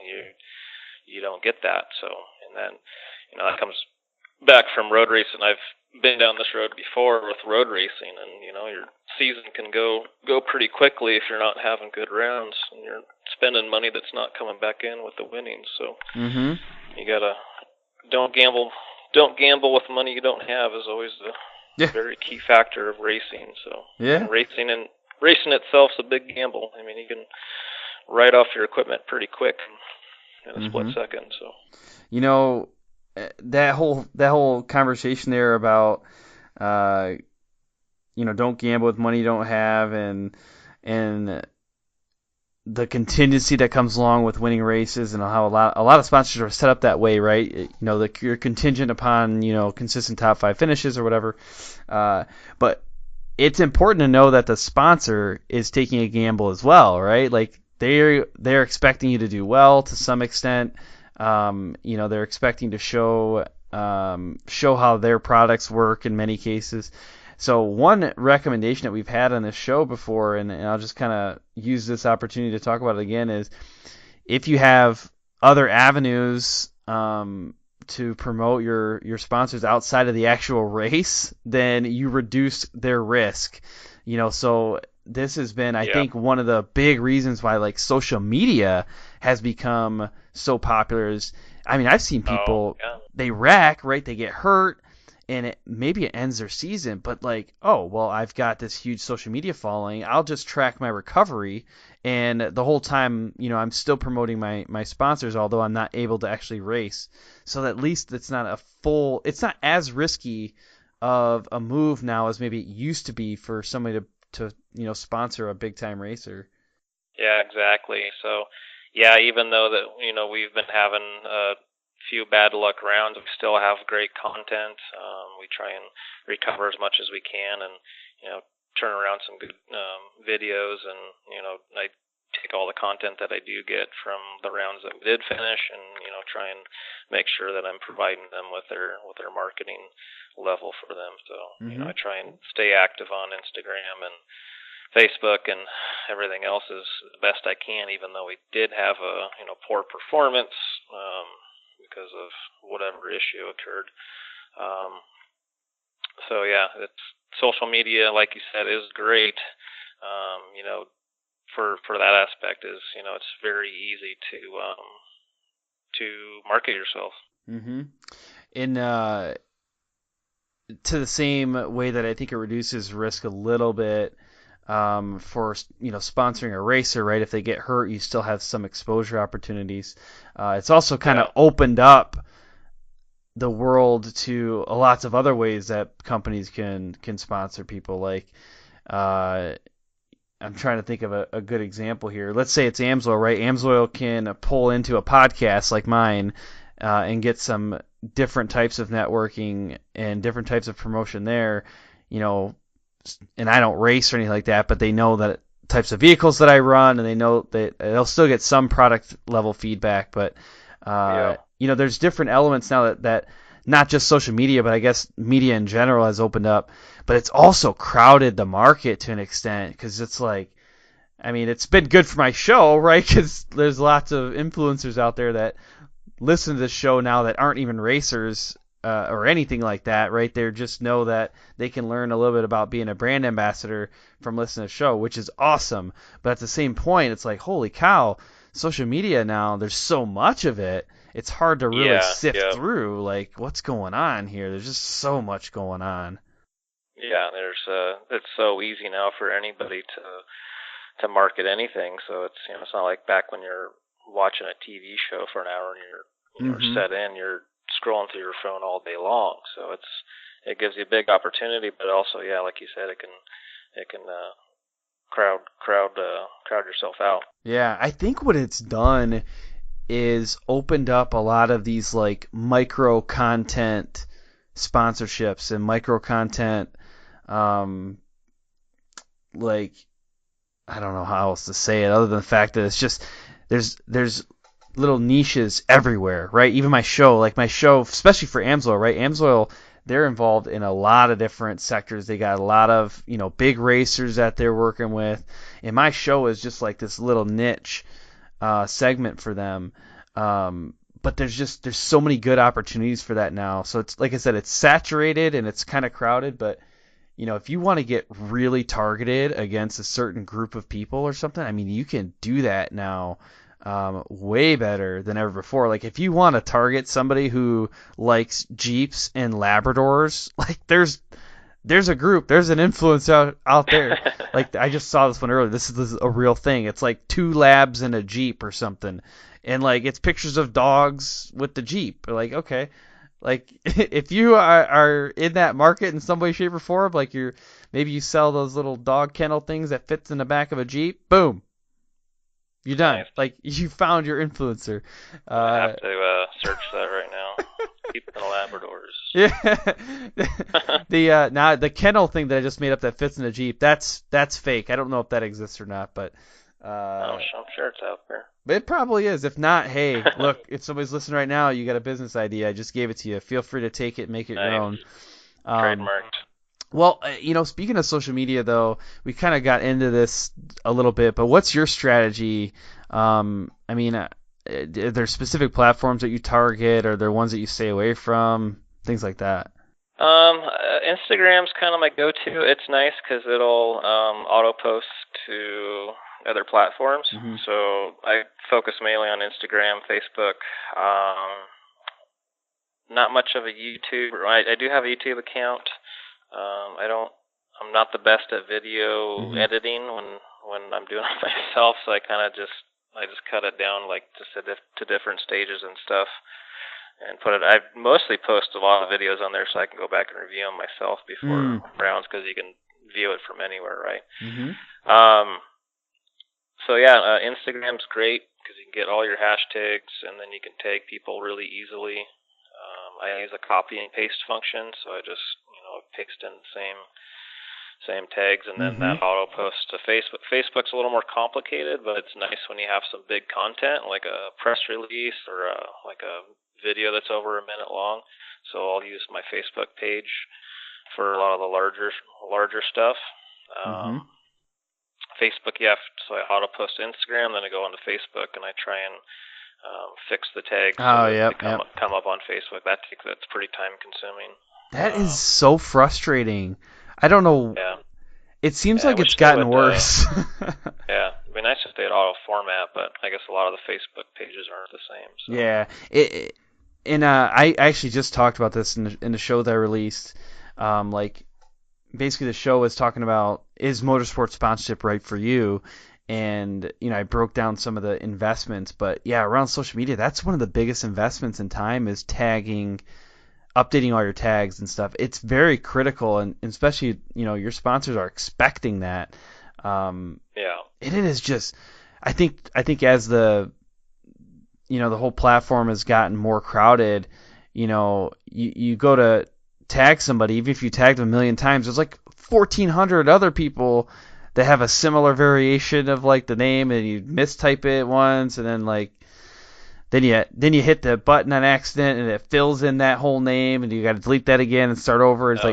You don't get that. So, and then that comes back from road racing. I've been down this road before with road racing, and your season can go pretty quickly if you're not having good rounds and you're spending money that's not coming back in with the winnings. So you gotta don't gamble with money you don't have is always the very key factor of racing. So and racing itself's a big gamble. I mean, you can write off your equipment pretty quick in a split second. So that whole conversation there about don't gamble with money you don't have, and the contingency that comes along with winning races, and how a lot of sponsors are set up that way, right? You're contingent upon consistent top 5 finishes or whatever, but it's important to know that the sponsor is taking a gamble as well, right? Like they're expecting you to do well to some extent. They're expecting to show how their products work in many cases. So one recommendation that we've had on this show before, and I'll just kind of use this opportunity to talk about it again, is if you have other avenues to promote your sponsors outside of the actual race, then you reduce their risk. So this has been, I think, one of the big reasons why social media has become so popular. I've seen people, they wreck, right? They get hurt, and maybe it ends their season, but I've got this huge social media following. I'll just track my recovery, and the whole time, I'm still promoting my sponsors, although I'm not able to actually race. So at least it's not as risky of a move now as maybe it used to be for somebody to sponsor a big time racer. Yeah, exactly. So even though that we've been having a few bad luck rounds, we still have great content. We try and recover as much as we can, and turn around some good videos, and I take all the content that I do get from the rounds that we did finish, and try and make sure that I'm providing them with their marketing level for them. So I try and stay active on Instagram and Facebook and everything else is the best I can, even though we did have a poor performance because of whatever issue occurred. It's social media, like you said, is great. For that aspect is it's very easy to market yourself. In to the same way that I think it reduces risk a little bit. For sponsoring a racer, right? If they get hurt, you still have some exposure opportunities. It's also kind of opened up the world to lots of other ways that companies can sponsor people. Like, I'm trying to think of a good example here. Let's say it's AMSOIL, right? AMSOIL can pull into a podcast like mine and get some different types of networking and different types of promotion there. And I don't race or anything like that, but they know that types of vehicles that I run, and they know that they'll still get some product level feedback. But there's different elements now that not just social media, but I guess media in general has opened up. But it's also crowded the market to an extent, because it's it's been good for my show, right? Because there's lots of influencers out there that listen to this show now that aren't even racers. Or anything like that, right? They just know that they can learn a little bit about being a brand ambassador from listening to the show, which is awesome. But at the same point, it's like, holy cow, social media now, there's so much of it. It's hard to really sift through, what's going on here. There's just so much going on. Yeah, it's so easy now for anybody to market anything. So it's it's not like back when you're watching a TV show for an hour and you're set in, you're scrolling through your phone all day long. So it gives you a big opportunity, but also, like you said, it can crowd yourself out. Yeah, I think what it's done is opened up a lot of these micro content sponsorships and micro content I don't know how else to say it other than the fact that it's just there's little niches everywhere, right? Even my show, especially for AMSOIL, right? AMSOIL, they're involved in a lot of different sectors. They got a lot of, big racers that they're working with. And my show is just like this little niche segment for them. But there's so many good opportunities for that now. So it's, like I said, it's saturated and it's kind of crowded, but if you want to get really targeted against a certain group of people or something, I mean, you can do that now way better than ever before. Like, if you want to target somebody who likes Jeeps and Labradors, like, there's a group, there's an influence out there. Like, I just saw this one earlier. This is a real thing. It's like 2 Labs and a Jeep or something. And, like, it's pictures of dogs with the Jeep. Like, okay. Like, if you are in that market in some way, shape, or form, like maybe you sell those little dog kennel things that fits in the back of a Jeep, boom. You're done. Nice. Like, you found your influencer. I have to search that right now. Jeep and Labradors. Yeah. The kennel thing that I just made up that fits in a Jeep, that's fake. I don't know if that exists or not, but I'm sure it's out there. It probably is. If not, hey, look, if somebody's listening right now, you got a business idea. I just gave it to you. Feel free to take it and make it your own. Trademarked. Well, speaking of social media, though, we kind of got into this a little bit, but what's your strategy? I mean, are there specific platforms that you target? Are there ones that you stay away from? Things like that. Instagram's kind of my go-to. It's nice because it'll auto-post to other platforms. Mm-hmm. So I focus mainly on Instagram, Facebook. Not much of a YouTube. I do have a YouTube account. I'm not the best at video mm-hmm. editing when I'm doing it myself, so I just cut it down to different stages and stuff, and put it. I mostly post a lot of videos on there so I can go back and review them myself before rounds, because you can view it from anywhere, right? Mm-hmm. So yeah, Instagram's great because you can get all your hashtags, and then you can tag people really easily. I use a copy and paste function, so I just paste in the same tags, and then that auto posts to Facebook. Facebook's a little more complicated, but it's nice when you have some big content, like a press release or like a video that's over a minute long. So I'll use my Facebook page for a lot of the larger stuff. Facebook, so I auto post to Instagram, then I go onto Facebook and I try and fix the tags come up on Facebook. That's pretty time consuming. That is so frustrating. I don't know. Yeah. It seems like it's gotten worse. Yeah, it'd be nice if they had auto format, but I guess a lot of the Facebook pages aren't the same. So. Yeah, I actually just talked about this in the show that I released. Basically the show was talking about, is motorsport sponsorship right for you? And I broke down some of the investments, but yeah, around social media, that's one of the biggest investments in time is tagging. Updating all your tags and stuff. It's very critical, and especially your sponsors are expecting that. And it is just, I think as the the whole platform has gotten more crowded, you go to tag somebody, even if you tag them 1 million times, there's like 1,400 other people that have a similar variation of like the name, and you mistype it once, and then Then you hit the button on accident and it fills in that whole name, and you got to delete that again and start over. It's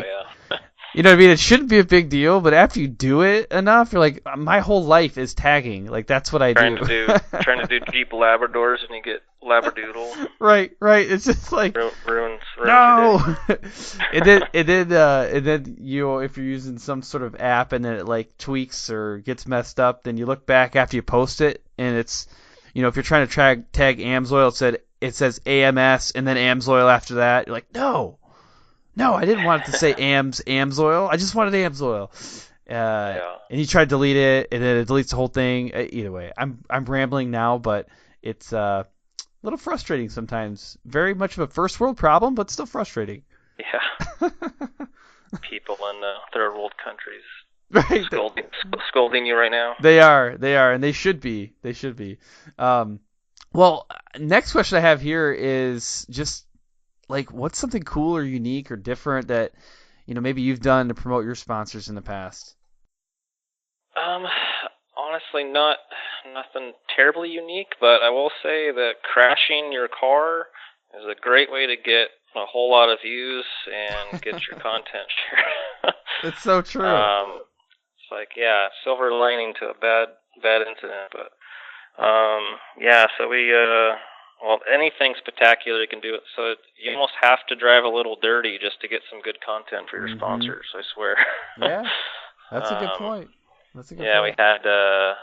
you know what I mean? It shouldn't be a big deal, but after you do it enough, you're like, my whole life is tagging. Like, that's what I do. Trying to do Jeep Labradors and you get Labradoodle. Right. It's just like ruins no. and then if you're using some sort of app and then it like tweaks or gets messed up, then you look back after you post it and it's. If you're trying to tag AMSOIL, it says AMS and then AMSOIL after that. You're like, no, I didn't want it to say AMSOIL. I just wanted AMSOIL. And you try to delete it, and then it deletes the whole thing. Either way, I'm rambling now, but it's a little frustrating sometimes. Very much of a first world problem, but still frustrating. Yeah. People in third world countries. Right. Scolding you right now. They are, and they should be. Well, next question I have here is just like, what's something cool or unique or different that maybe you've done to promote your sponsors in the past? honestly nothing terribly unique, but I will say that crashing your car is a great way to get a whole lot of views and get your content shared. It's so true. It's like, yeah, silver lining to a bad incident, but so we anything spectacular you can do it. So you almost have to drive a little dirty just to get some good content for your sponsors, I swear. Yeah, that's a good point. That's a good point. We had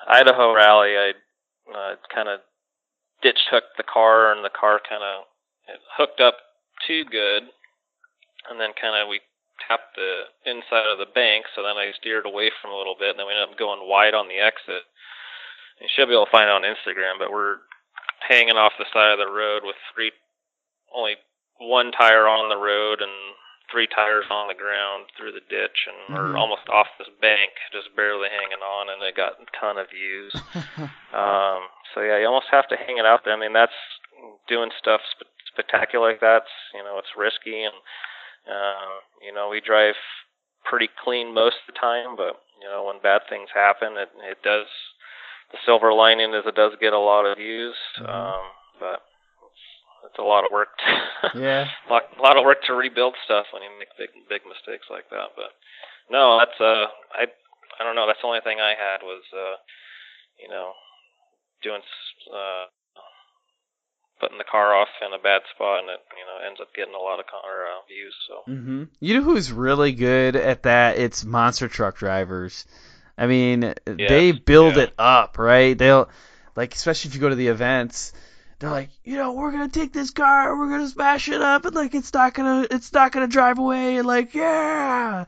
Idaho Rally. I kind of hooked the car, and the car kind of hooked up too good, and then we tapped the inside of the bank, so then I steered away from a little bit, and then we ended up going wide on the exit. You should be able to find it on Instagram, but we're hanging off the side of the road with only one tire on the road and 3 tires on the ground through the ditch, and we're almost off this bank, just barely hanging on, and it got a ton of views. So yeah, you almost have to hang it out there. I mean, that's doing stuff spectacular like that. It's risky, and we drive pretty clean most of the time, but when bad things happen, it does. The silver lining is it does get a lot of views, but it's a lot of work. Yeah, a lot of work to rebuild stuff when you make big mistakes like that. But no, that's I don't know. That's the only thing I had was doing putting the car off in a bad spot, and it ends up getting a lot of views. So You know who's really good at that? It's monster truck drivers. I mean, they build it up, right? They'll, especially if you go to the events, they're like, we're gonna take this car, we're gonna smash it up, and it's not gonna drive away, and yeah.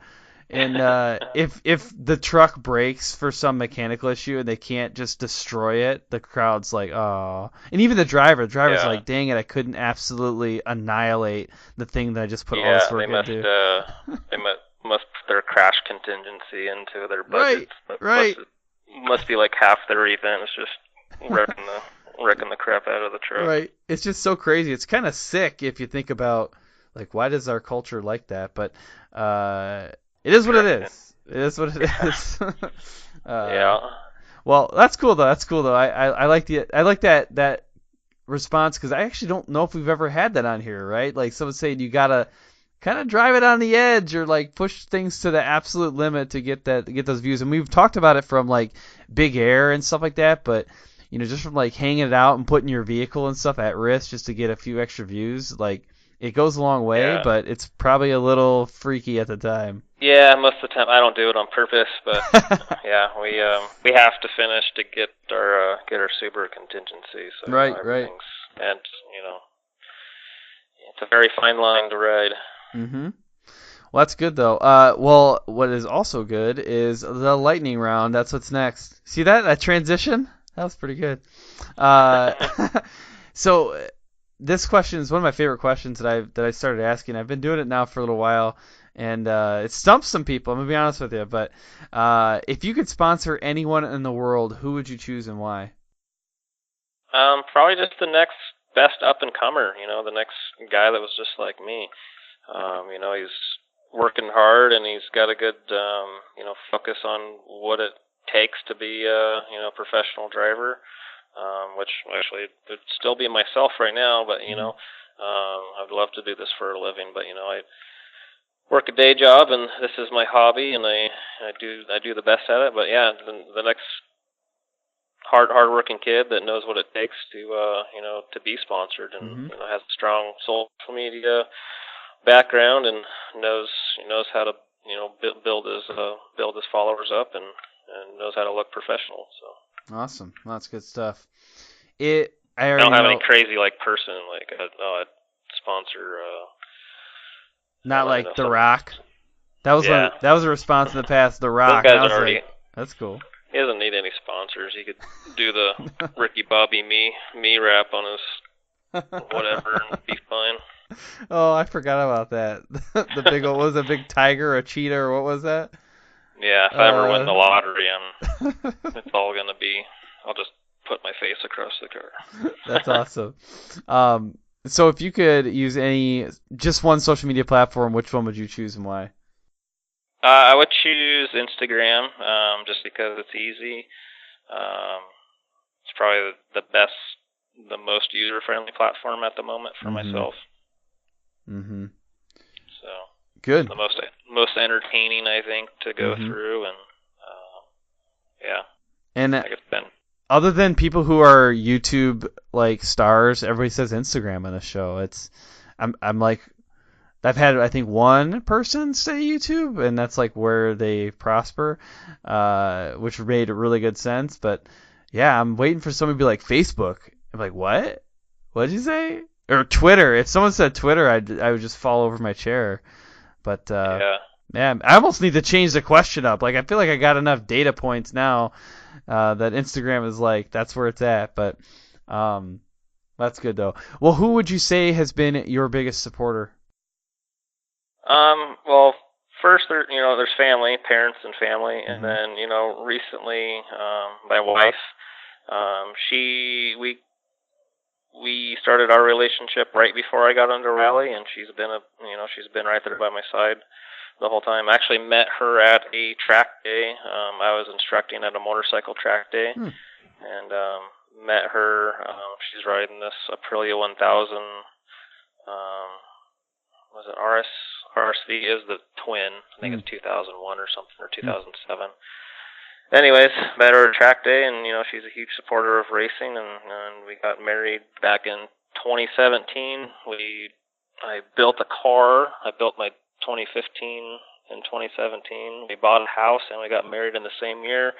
And if the truck breaks for some mechanical issue and they can't just destroy it, the crowd's like, oh. And even the driver's like, dang it, I couldn't absolutely annihilate the thing that I just put all this work into. They must put their crash contingency into their budgets. Right. Must be like half their event is just wrecking the crap out of the truck. Right. It's just so crazy. It's kind of sick if you think about why does our culture like that? But it is what it is. It is what it is. Yeah. Well, that's cool though. I like that response, because I actually don't know if we've ever had that on here, right? Like someone saying you gotta kind of drive it on the edge or push things to the absolute limit to get those views. And we've talked about it from big air and stuff like that, but just from hanging it out and putting your vehicle and stuff at risk just to get a few extra views, it goes a long way, but it's probably a little freaky at the time. Yeah, most of the time I don't do it on purpose, but yeah, we have to finish to get our Subaru contingency. So right. And it's a very fine line to ride. Well, that's good though. Well, what is also good is the lightning round. That's what's next. See that transition? That was pretty good. So this question is one of my favorite questions that I started asking. I've been doing it now for a little while, and it stumps some people. I'm gonna be honest with you. But if you could sponsor anyone in the world, who would you choose and why? Probably just the next best up and comer. The next guy that was just like me. He's working hard, and he's got a good, focus on what it takes to be a, professional driver, which actually would still be myself right now, but, I'd love to do this for a living, but, I work a day job, and this is my hobby, and I do the best at it, but yeah, the next hard-working kid that knows what it takes to, to be sponsored, and, has a strong social media background and knows how to build his followers up and knows how to look professional. So awesome, well, that's good stuff. I don't have any crazy person I'd sponsor. Not like The Rock. That was a response in the past. The Rock. Those guys already. That's cool. He doesn't need any sponsors. He could do the Ricky Bobby me rap on his whatever and be fine. Oh, I forgot about that. The big old, what was it, a big tiger or a cheetah or what was that? Yeah, if I ever win the lottery, it's all going to be, I'll just put my face across the car. That's awesome. So if you could use just one social media platform, which one would you choose and why? I would choose Instagram, just because it's easy. It's probably the best, the most user-friendly platform at the moment for myself. Mm-hmm. So good. It's the most entertaining, I think, to go through, and yeah. And I think it's been. Other than people who are YouTube like stars, everybody says Instagram on the show. I'm like, I've had I think one person say YouTube, and that's like where they prosper, which made really good sense. But yeah, I'm waiting for somebody to be like Facebook. I'm like, what? What did you say? Or Twitter. If someone said Twitter, I would just fall over my chair. But yeah, I almost need to change the question up. Like I feel like I got enough data points now that Instagram is like that's where it's at. But that's good though. Well, who would you say has been your biggest supporter? Well, first there's family, parents and family, and then recently my wife. We started our relationship right before I got into rally, and she's been right there by my side the whole time. I actually met her at a track day. I was instructing at a motorcycle track day, and met her. She's riding this Aprilia 1000. Was it RSV is the twin. I think it's 2001 or something, or 2007. Anyways, met her at track day, and she's a huge supporter of racing, and we got married back in 2017. I built a car. I built my 2015 in 2017. We bought a house, and we got married in the same year,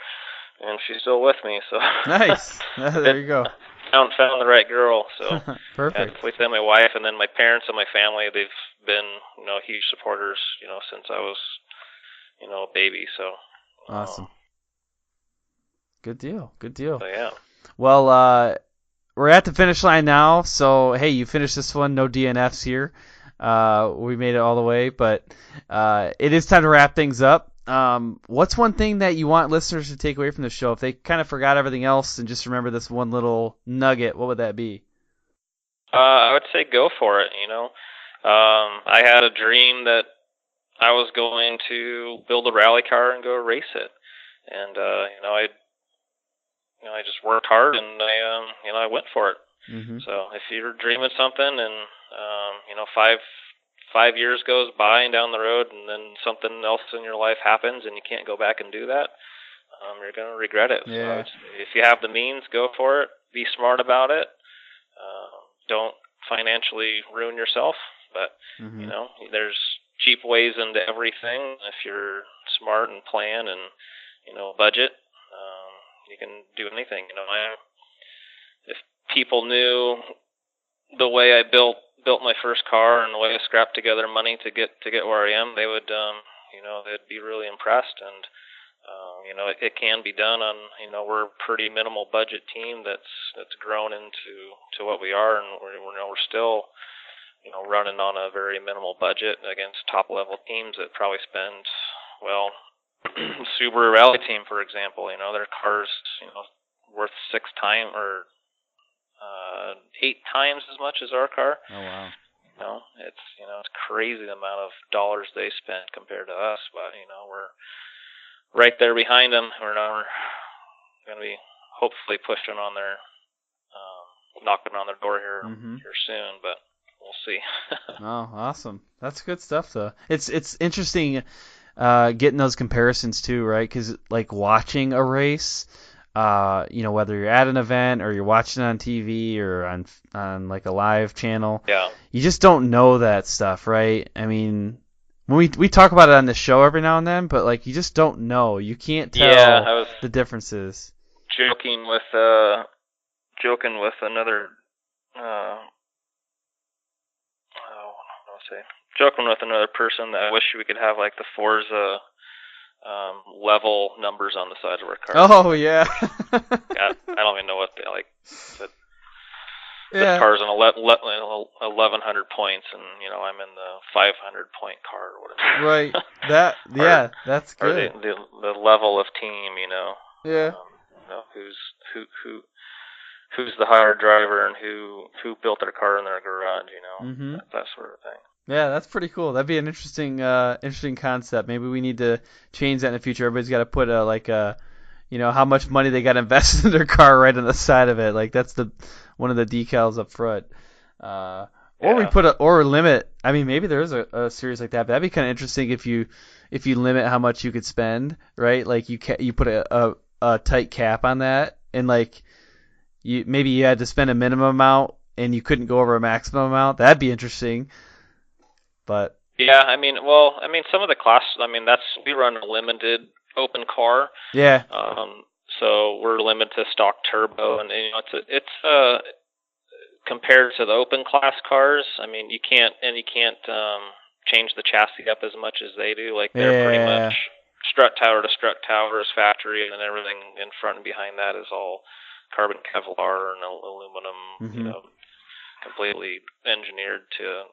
and she's still with me. So nice. There you go. Found the right girl. So perfect. Yeah, then my wife, and then my parents and my family. They've been huge supporters since I was a baby. So awesome. Good deal. So, yeah. Well, we're at the finish line now. So hey, you finished this one. No DNFs here. We made it all the way, but it is time to wrap things up. What's one thing that you want listeners to take away from the show? If they kind of forgot everything else and just remember this one little nugget, what would that be? I would say go for it. I had a dream that I was going to build a rally car and go race it, and I just worked hard, and I went for it. So if you're dreaming something, and 5 years goes by and down the road, and then something else in your life happens, and you can't go back and do that, you're going to regret it. Yeah. So if you have the means, go for it. Be smart about it. Don't financially ruin yourself, but there's cheap ways into everything. If you're smart and plan and budget, you can do anything. If people knew the way I built my first car and the way I scrapped together money to get where I am, they would they'd be really impressed. And it can be done on we're a pretty minimal budget team that's grown into what we are, and we're still running on a very minimal budget against top level teams that probably spend Subaru Rally Team, for example, their cars worth 6 times or 8 times as much as our car. Oh wow. It's crazy the amount of dollars they spend compared to us, but we're right there behind them. We're going to be hopefully pushing on their knocking on their door here soon, but we'll see. Oh, awesome. That's good stuff though. It's interesting getting those comparisons too, right? Because like watching a race, whether you're at an event or you're watching it on TV or on like a live channel, you just don't know that stuff, right? I mean, we talk about it on the show every now and then, but like you just don't know. You can't tell the differences. Joking with another. Joking with another person that I wish we could have like the Forza level numbers on the sides of our cars. Oh yeah. I don't even know what they like. The car's in 1,100 points, and I'm in the 500 point car or whatever. Right. That's good. Or the level of team, Yeah. Who's the higher driver and who built their car in their garage, that sort of thing. Yeah, that's pretty cool. That'd be an interesting concept. Maybe we need to change that in the future. Everybody's got to put a how much money they got invested in their car right on the side of it. Like that's one of the decals up front. Or we put or limit. I mean, maybe there is a series like that. But that'd be kind of interesting if you limit how much you could spend, right? Like you put a tight cap on that, and like maybe you had to spend a minimum amount and you couldn't go over a maximum amount. That'd be interesting. But yeah, I mean, some of the class. I mean, we run a limited open car. Yeah. So we're limited to stock turbo, and it's compared to the open class cars. I mean, you can't change the chassis up as much as they do. Like they're pretty much strut tower to strut tower is factory, and then everything in front and behind that is all carbon Kevlar and aluminum. Completely engineered to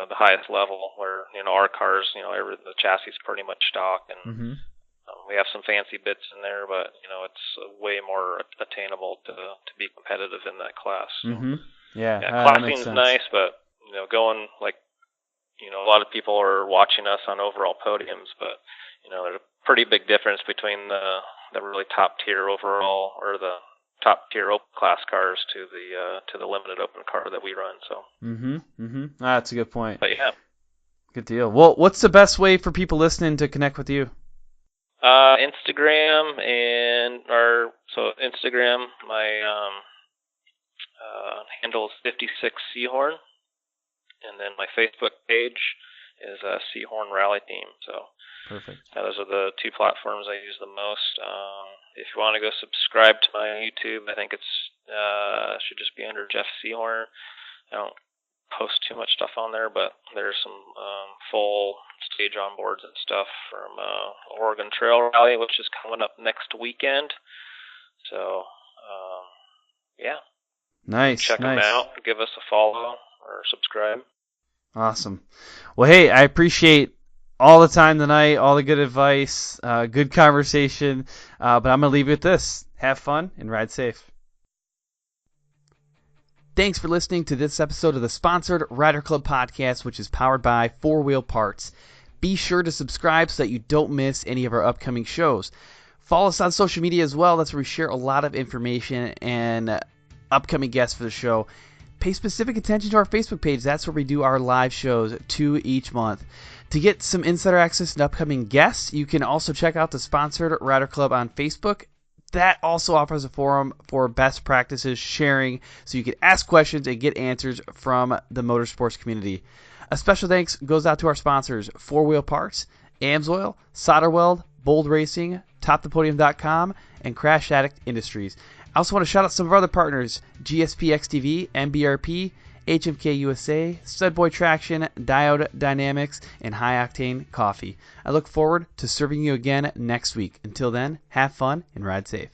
the highest level, where our cars, the chassis is pretty much stock, and we have some fancy bits in there, but it's way more attainable to be competitive in that class. So, classing is nice, but going like a lot of people are watching us on overall podiums, but there's a pretty big difference between the really top tier overall or the top tier open class cars to the limited open car that we run. So that's a good point. But yeah, good deal. Well, what's the best way for people listening to connect with you? Instagram Instagram, my handle is 56 Seehorn, and then my Facebook page is Seehorn Rally Team. So perfect. Those are the two platforms I use the most. If you want to go subscribe to my YouTube, I think it's should just be under Jeff Seehorn. I don't post too much stuff on there, but there's some full stage on boards and stuff from Oregon Trail Rally, which is coming up next weekend. So nice. Check them out. Give us a follow or subscribe. Awesome. Well, hey, I appreciate all the time tonight, all the good advice, good conversation, but I'm going to leave you with this. Have fun and ride safe. Thanks for listening to this episode of the Sponsored Rider Club podcast, which is powered by 4 Wheel Parts. Be sure to subscribe so that you don't miss any of our upcoming shows. Follow us on social media as well. That's where we share a lot of information and upcoming guests for the show. Pay specific attention to our Facebook page. That's where we do our live shows 2 each month. To get some insider access and upcoming guests, you can also check out the Sponsored Rider Club on Facebook. That also offers a forum for best practices sharing, so you can ask questions and get answers from the motorsports community. A special thanks goes out to our sponsors, 4 Wheel Parts, AMSOIL, SolderWeld, Bold Racing, TopThePodium.com, and Crash Addict Industries. I also want to shout out some of our other partners, GSP XTV, MBRP, HMK USA, Studboy Traction, Diode Dynamics, and High Octane Coffee. I look forward to serving you again next week. Until then, have fun and ride safe.